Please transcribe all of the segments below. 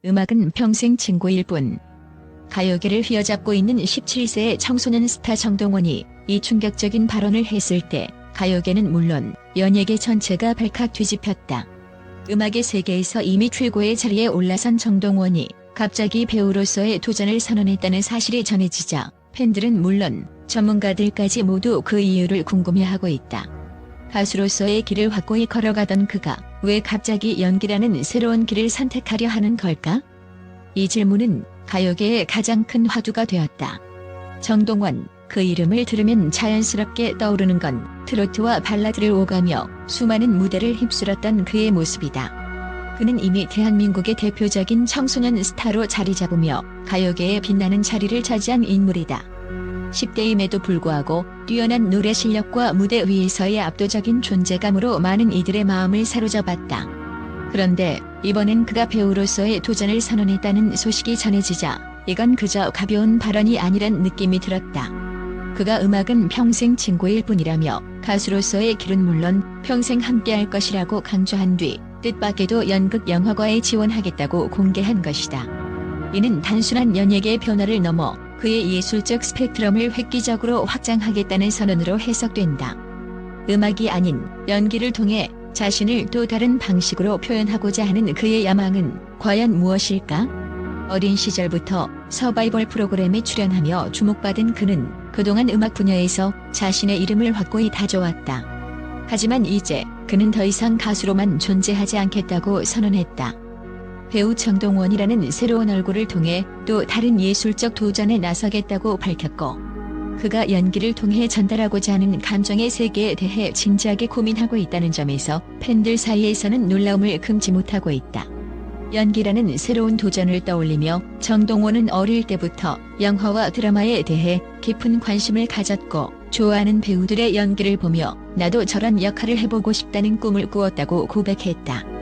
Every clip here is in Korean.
음악은 평생 친구일 뿐. 가요계를 휘어잡고 있는 17세의 청소년 스타 정동원이 이 충격적인 발언을 했을 때 가요계는 물론 연예계 전체가 발칵 뒤집혔다. 음악의 세계에서 이미 최고의 자리에 올라선 정동원이 갑자기 배우로서의 도전을 선언했다는 사실이 전해지자 팬들은 물론 전문가들까지 모두 그 이유를 궁금해하고 있다. 가수로서의 길을 확고히 걸어가던 그가 왜 갑자기 연기라는 새로운 길을 선택하려 하는 걸까? 이 질문은 가요계의 가장 큰 화두가 되었다. 정동원, 그 이름을 들으면 자연스럽게 떠오르는 건 트로트와 발라드를 오가며 수많은 무대를 휩쓸었던 그의 모습이다. 그는 이미 대한민국의 대표적인 청소년 스타로 자리 잡으며 가요계에 빛나는 자리를 차지한 인물이다. 10대임에도 불구하고 뛰어난 노래 실력과 무대 위에서의 압도적인 존재감으로 많은 이들의 마음을 사로잡았다. 그런데 이번엔 그가 배우로서의 도전을 선언했다는 소식이 전해지자 이건 그저 가벼운 발언이 아니란 느낌이 들었다. 그가 음악은 평생 친구일 뿐이라며 가수로서의 길은 물론 평생 함께할 것이라고 강조한 뒤 뜻밖에도 연극 영화과에 지원하겠다고 공개한 것이다. 이는 단순한 연예계의 변화를 넘어 그의 예술적 스펙트럼을 획기적으로 확장하겠다는 선언으로 해석된다. 음악이 아닌 연기를 통해 자신을 또 다른 방식으로 표현하고자 하는 그의 야망은 과연 무엇일까? 어린 시절부터 서바이벌 프로그램에 출연하며 주목받은 그는 그동안 음악 분야에서 자신의 이름을 확고히 다져왔다. 하지만 이제 그는 더 이상 가수로만 존재하지 않겠다고 선언했다. 배우 정동원이라는 새로운 얼굴을 통해 또 다른 예술적 도전에 나서겠다고 밝혔고, 그가 연기를 통해 전달하고자 하는 감정의 세계에 대해 진지하게 고민하고 있다는 점에서 팬들 사이에서는 놀라움을 금치 못하고 있다. 연기라는 새로운 도전을 떠올리며 정동원은 어릴 때부터 영화와 드라마에 대해 깊은 관심을 가졌고 좋아하는 배우들의 연기를 보며 나도 저런 역할을 해보고 싶다는 꿈을 꾸었다고 고백했다.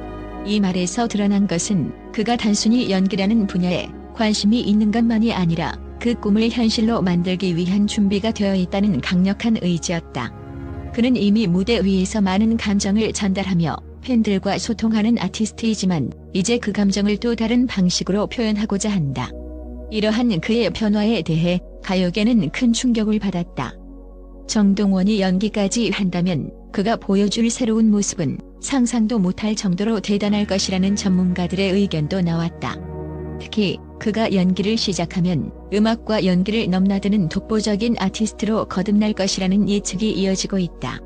이 말에서 드러난 것은 그가 단순히 연기라는 분야에 관심이 있는 것만이 아니라 그 꿈을 현실로 만들기 위한 준비가 되어 있다는 강력한 의지였다. 그는 이미 무대 위에서 많은 감정을 전달하며 팬들과 소통하는 아티스트이지만 이제 그 감정을 또 다른 방식으로 표현하고자 한다. 이러한 그의 변화에 대해 가요계는 큰 충격을 받았다. 정동원이 연기까지 한다면 그가 보여줄 새로운 모습은 상상도 못할 정도로 대단할 것이라는 전문가들의 의견도 나왔다. 특히 그가 연기를 시작하면 음악과 연기를 넘나드는 독보적인 아티스트로 거듭날 것이라는 예측이 이어지고 있다.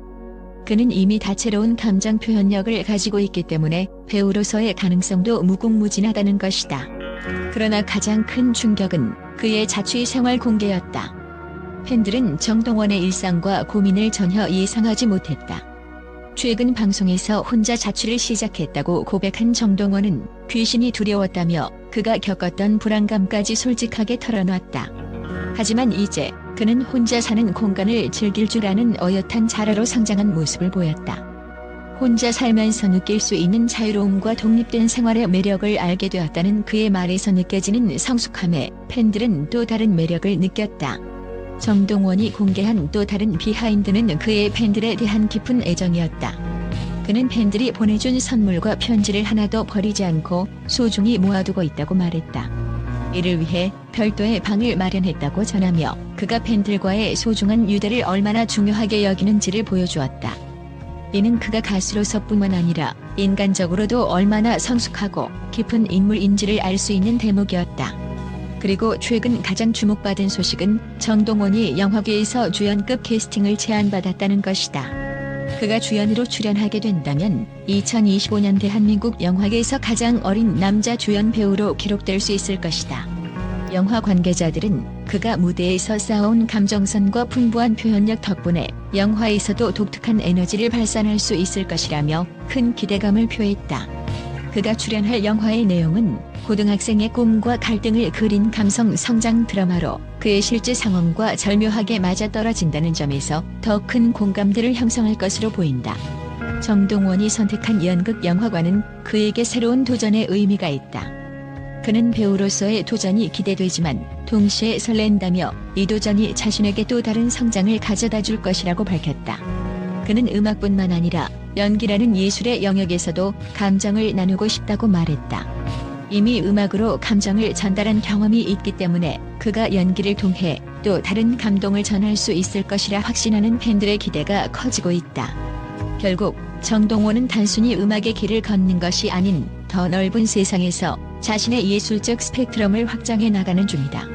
그는 이미 다채로운 감정 표현력을 가지고 있기 때문에 배우로서의 가능성도 무궁무진하다는 것이다. 그러나 가장 큰 충격은 그의 자취 생활 공개였다. 팬들은 정동원의 일상과 고민을 전혀 예상하지 못했다. 최근 방송에서 혼자 자취를 시작했다고 고백한 정동원은 귀신이 두려웠다며 그가 겪었던 불안감까지 솔직하게 털어놨다. 하지만 이제 그는 혼자 사는 공간을 즐길 줄 아는 어엿한 자라로 성장한 모습을 보였다. 혼자 살면서 느낄 수 있는 자유로움과 독립된 생활의 매력을 알게 되었다는 그의 말에서 느껴지는 성숙함에 팬들은 또 다른 매력을 느꼈다. 정동원이 공개한 또 다른 비하인드는 그의 팬들에 대한 깊은 애정이었다. 그는 팬들이 보내준 선물과 편지를 하나도 버리지 않고 소중히 모아두고 있다고 말했다. 이를 위해 별도의 방을 마련했다고 전하며 그가 팬들과의 소중한 유대를 얼마나 중요하게 여기는지를 보여주었다. 이는 그가 가수로서뿐만 아니라 인간적으로도 얼마나 성숙하고 깊은 인물인지를 알 수 있는 대목이었다. 그리고 최근 가장 주목받은 소식은 정동원이 영화계에서 주연급 캐스팅을 제안받았다는 것이다. 그가 주연으로 출연하게 된다면 2025년 대한민국 영화계에서 가장 어린 남자 주연 배우로 기록될 수 있을 것이다. 영화 관계자들은 그가 무대에서 쌓아온 감정선과 풍부한 표현력 덕분에 영화에서도 독특한 에너지를 발산할 수 있을 것이라며 큰 기대감을 표했다. 그가 출연할 영화의 내용은 고등학생의 꿈과 갈등을 그린 감성 성장 드라마로 그의 실제 상황과 절묘하게 맞아떨어진다는 점에서 더 큰 공감대를 형성할 것으로 보인다. 정동원이 선택한 연극 영화관은 그에게 새로운 도전의 의미가 있다. 그는 배우로서의 도전이 기대되지만 동시에 설렌다며 이 도전이 자신에게 또 다른 성장을 가져다 줄 것이라고 밝혔다. 그는 음악뿐만 아니라 연기라는 예술의 영역에서도 감정을 나누고 싶다고 말했다. 이미 음악으로 감정을 전달한 경험이 있기 때문에 그가 연기를 통해 또 다른 감동을 전할 수 있을 것이라 확신하는 팬들의 기대가 커지고 있다. 결국 정동원은 단순히 음악의 길을 걷는 것이 아닌 더 넓은 세상에서 자신의 예술적 스펙트럼을 확장해 나가는 중이다.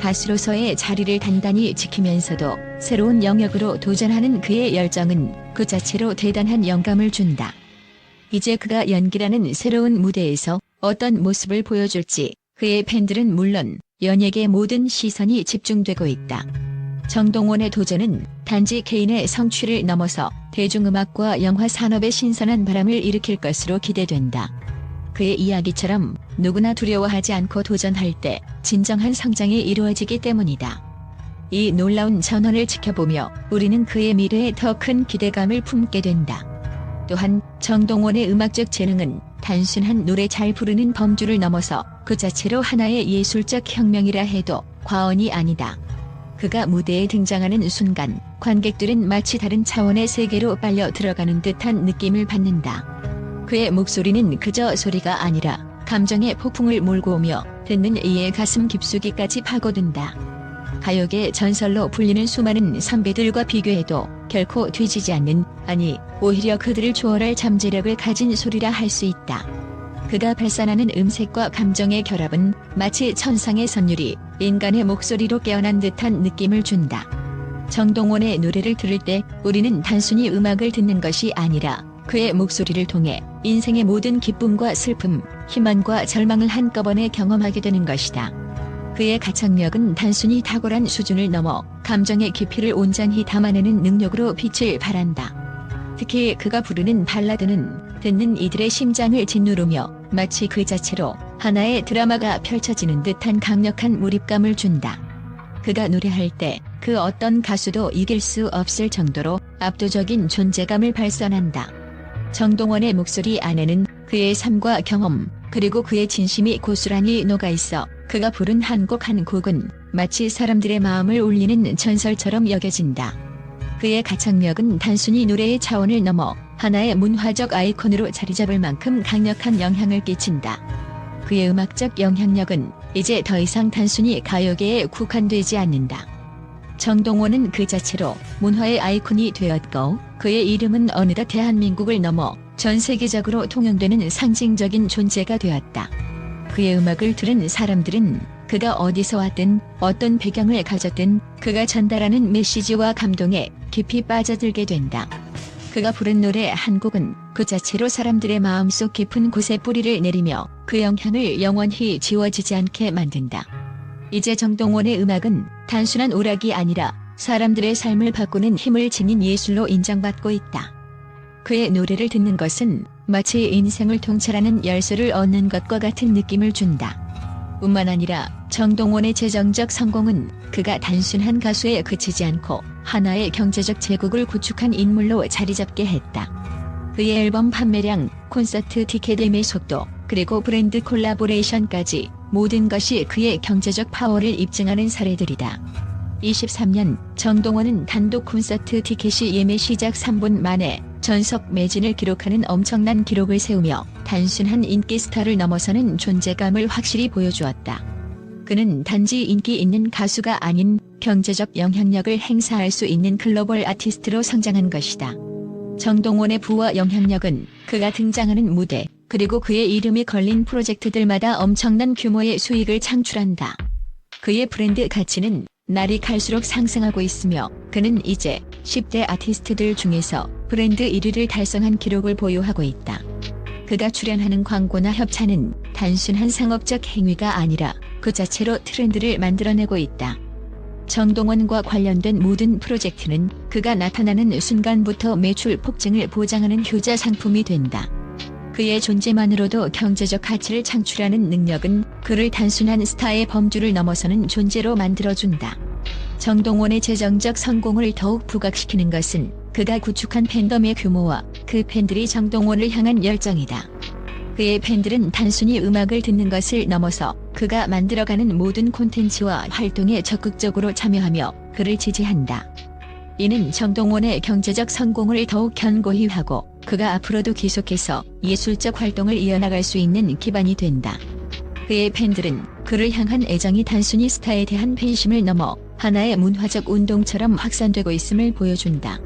가수로서의 자리를 단단히 지키면서도 새로운 영역으로 도전하는 그의 열정은 그 자체로 대단한 영감을 준다. 이제 그가 연기라는 새로운 무대에서 어떤 모습을 보여줄지 그의 팬들은 물론 연예계 모든 시선이 집중되고 있다. 정동원의 도전은 단지 개인의 성취를 넘어서 대중음악과 영화 산업의 신선한 바람을 일으킬 것으로 기대된다. 그의 이야기처럼 누구나 두려워하지 않고 도전할 때 진정한 성장이 이루어지기 때문이다. 이 놀라운 전환을 지켜보며 우리는 그의 미래에 더 큰 기대감을 품게 된다. 또한 정동원의 음악적 재능은 단순한 노래 잘 부르는 범주를 넘어서 그 자체로 하나의 예술적 혁명이라 해도 과언이 아니다. 그가 무대에 등장하는 순간 관객들은 마치 다른 차원의 세계로 빨려 들어가는 듯한 느낌을 받는다. 그의 목소리는 그저 소리가 아니라 감정의 폭풍을 몰고 오며 듣는 이의 가슴 깊숙이까지 파고든다. 가요계 전설로 불리는 수많은 선배들과 비교해도 결코 뒤지지 않는, 아니 오히려 그들을 초월할 잠재력을 가진 소리라 할 수 있다. 그가 발산하는 음색과 감정의 결합은 마치 천상의 선율이 인간의 목소리로 깨어난 듯한 느낌을 준다. 정동원의 노래를 들을 때 우리는 단순히 음악을 듣는 것이 아니라 그의 목소리를 통해 인생의 모든 기쁨과 슬픔, 희망과 절망을 한꺼번에 경험하게 되는 것이다. 그의 가창력은 단순히 탁월한 수준을 넘어 감정의 깊이를 온전히 담아내는 능력으로 빛을 발한다. 특히 그가 부르는 발라드는 듣는 이들의 심장을 짓누르며 마치 그 자체로 하나의 드라마가 펼쳐지는 듯한 강력한 몰입감을 준다. 그가 노래할 때 그 어떤 가수도 이길 수 없을 정도로 압도적인 존재감을 발산한다. 정동원의 목소리 안에는 그의 삶과 경험, 그리고 그의 진심이 고스란히 녹아있어 그가 부른 한 곡 한 곡은 마치 사람들의 마음을 울리는 전설처럼 여겨진다. 그의 가창력은 단순히 노래의 차원을 넘어 하나의 문화적 아이콘으로 자리잡을 만큼 강력한 영향을 끼친다. 그의 음악적 영향력은 이제 더 이상 단순히 가요계에 국한되지 않는다. 정동원은 그 자체로 문화의 아이콘이 되었고 그의 이름은 어느덧 대한민국을 넘어 전 세계적으로 통용되는 상징적인 존재가 되었다. 그의 음악을 들은 사람들은 그가 어디서 왔든 어떤 배경을 가졌든 그가 전달하는 메시지와 감동에 깊이 빠져들게 된다. 그가 부른 노래 한 곡은 그 자체로 사람들의 마음속 깊은 곳에 뿌리를 내리며 그 영향을 영원히 지워지지 않게 만든다. 이제 정동원의 음악은 단순한 오락이 아니라 사람들의 삶을 바꾸는 힘을 지닌 예술로 인정받고 있다. 그의 노래를 듣는 것은 마치 인생을 통찰하는 열쇠를 얻는 것과 같은 느낌을 준다. 뿐만 아니라 정동원의 재정적 성공은 그가 단순한 가수에 그치지 않고 하나의 경제적 제국을 구축한 인물로 자리잡게 했다. 그의 앨범 판매량, 콘서트 티켓 매매 속도, 그리고 브랜드 콜라보레이션까지 모든 것이 그의 경제적 파워를 입증하는 사례들이다. 23년 정동원은 단독 콘서트 티켓이 예매 시작 3분 만에 전석 매진을 기록하는 엄청난 기록을 세우며 단순한 인기 스타를 넘어서는 존재감을 확실히 보여주었다. 그는 단지 인기 있는 가수가 아닌 경제적 영향력을 행사할 수 있는 글로벌 아티스트로 성장한 것이다. 정동원의 부와 영향력은 그가 등장하는 무대, 그리고 그의 이름이 걸린 프로젝트들마다 엄청난 규모의 수익을 창출한다. 그의 브랜드 가치는 날이 갈수록 상승하고 있으며 그는 이제 10대 아티스트들 중에서 브랜드 1위를 달성한 기록을 보유하고 있다. 그가 출연하는 광고나 협찬은 단순한 상업적 행위가 아니라 그 자체로 트렌드를 만들어내고 있다. 정동원과 관련된 모든 프로젝트는 그가 나타나는 순간부터 매출 폭증을 보장하는 효자 상품이 된다. 그의 존재만으로도 경제적 가치를 창출하는 능력은 그를 단순한 스타의 범주를 넘어서는 존재로 만들어준다. 정동원의 재정적 성공을 더욱 부각시키는 것은 그가 구축한 팬덤의 규모와 그 팬들이 정동원을 향한 열정이다. 그의 팬들은 단순히 음악을 듣는 것을 넘어서 그가 만들어가는 모든 콘텐츠와 활동에 적극적으로 참여하며 그를 지지한다. 이는 정동원의 경제적 성공을 더욱 견고히 하고 그가 앞으로도 계속해서 예술적 활동을 이어나갈 수 있는 기반이 된다. 그의 팬들은 그를 향한 애정이 단순히 스타에 대한 팬심을 넘어 하나의 문화적 운동처럼 확산되고 있음을 보여준다.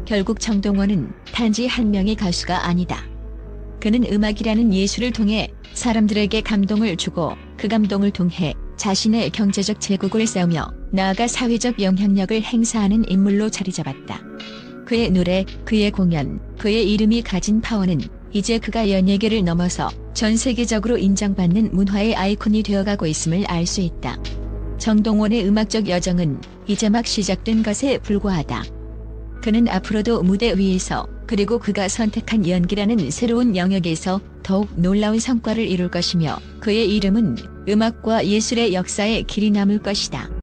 결국 정동원은 단지 한 명의 가수가 아니다. 그는 음악이라는 예술을 통해 사람들에게 감동을 주고 그 감동을 통해 자신의 경제적 제국을 세우며 나아가 사회적 영향력을 행사하는 인물로 자리잡았다. 그의 노래, 그의 공연, 그의 이름이 가진 파워는 이제 그가 연예계를 넘어서 전 세계적으로 인정받는 문화의 아이콘이 되어가고 있음을 알 수 있다. 정동원의 음악적 여정은 이제 막 시작된 것에 불과하다. 그는 앞으로도 무대 위에서 그리고 그가 선택한 연기라는 새로운 영역에서 더욱 놀라운 성과를 이룰 것이며 그의 이름은 음악과 예술의 역사에 길이 남을 것이다.